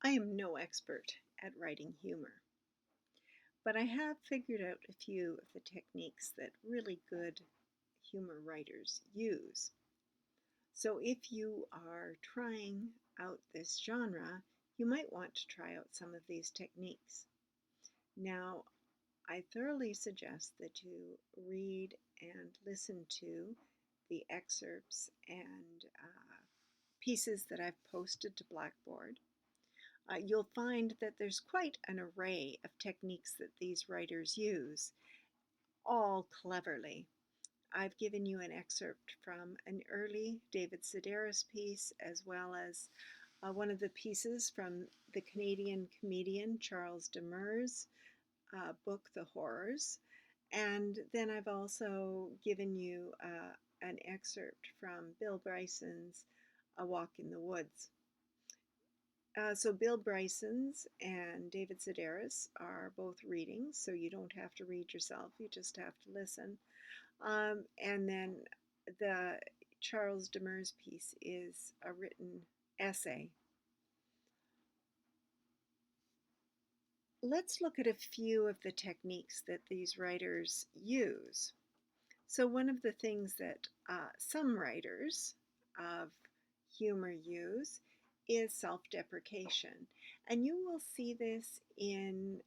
I am no expert at writing humor, but I have figured out a few of the techniques that really good humor writers use. So if you are trying out this genre, you might want to try out some of these techniques. Now, I thoroughly suggest that you read and listen to the excerpts and pieces that I've posted to Blackboard. You'll find that there's quite an array of techniques that these writers use, all cleverly. I've given you an excerpt from an early David Sedaris piece, as well as one of the pieces from the Canadian comedian Charles Demers' book, The Horrors. And then I've also given you an excerpt from Bill Bryson's A Walk in the Woods. So Bill Bryson's and David Sedaris are both readings, so you don't have to read yourself, you just have to listen. And then the Charles Demers piece is a written essay. Let's look at a few of the techniques that these writers use. So one of the things that some writers of humor use is self-deprecation. And you will see this in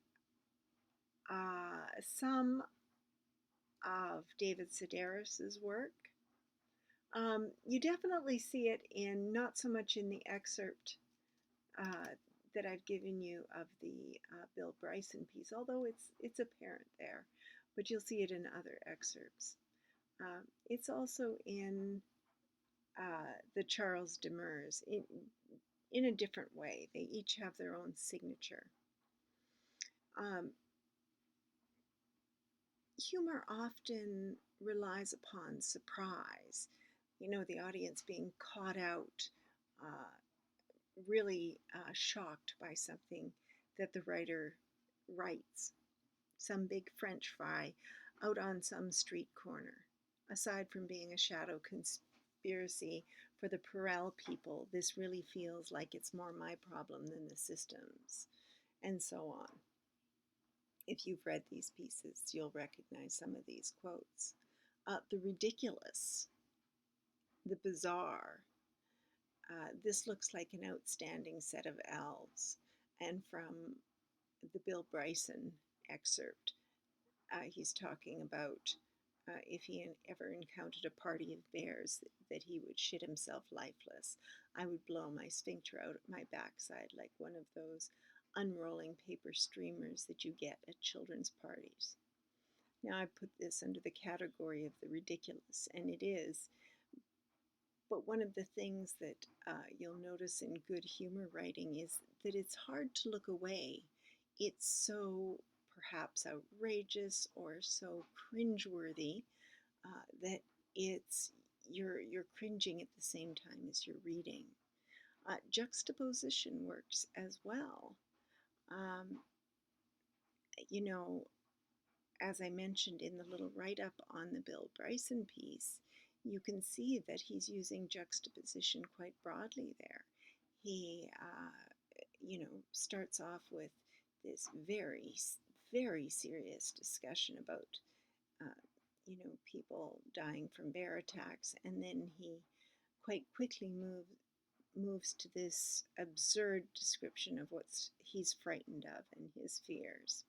some of David Sedaris's work. You definitely see it in, not so much in the excerpt that I've given you of the Bill Bryson piece, although it's apparent there, but you'll see it in other excerpts. It's also in the Charles Demers in a different way. They each have their own signature. Humor often relies upon surprise, the audience being caught out, really shocked by something that the writer writes. Some big French fry out on some street corner. Aside from being a shadow conspiracy for the Perel people, this really feels like it's more my problem than the system's, and so on. If you've read these pieces, you'll recognize some of these quotes. The ridiculous, the bizarre. This looks like an outstanding set of elves. And from the Bill Bryson excerpt, he's talking about if he ever encountered a party of bears, that he would shit himself lifeless. I would blow my sphincter out my backside like one of those unrolling paper streamers that you get at children's parties. Now I put this under the category of the ridiculous, and it is. But one of the things that you'll notice in good humor writing is that it's hard to look away. It's so perhaps outrageous or so cringeworthy that you're cringing at the same time as you're reading. Juxtaposition works as well. You know, as I mentioned in the little write-up on the Bill Bryson piece, you can see that he's using juxtaposition quite broadly there. He, starts off with this very, very serious discussion about, people dying from bear attacks, and then he quite quickly moves to this absurd description of what he's frightened of and his fears.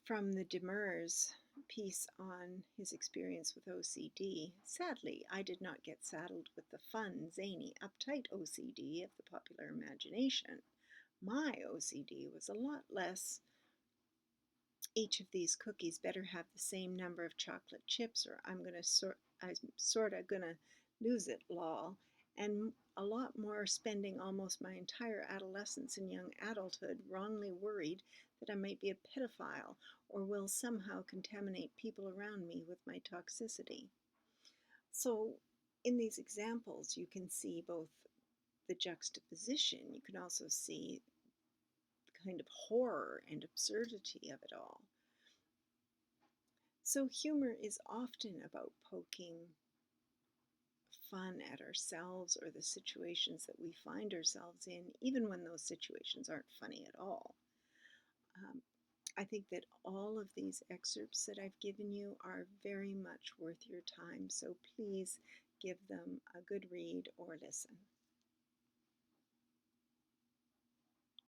From the Demers piece on his experience with OCD, sadly, I did not get saddled with the fun, zany, uptight OCD of the popular imagination. My OCD was a lot less, each of these cookies better have the same number of chocolate chips or I'm sort of gonna lose it, lol, and a lot more spending almost my entire adolescence and young adulthood wrongly worried that I might be a pedophile or will somehow contaminate people around me with my toxicity. So in these examples, you can see both the juxtaposition, you can also see the kind of horror and absurdity of it all. So humor is often about poking fun at ourselves or the situations that we find ourselves in, even when those situations aren't funny at all. Um, I think that all of these excerpts that I've given you are very much worth your time, so please give them a good read or listen.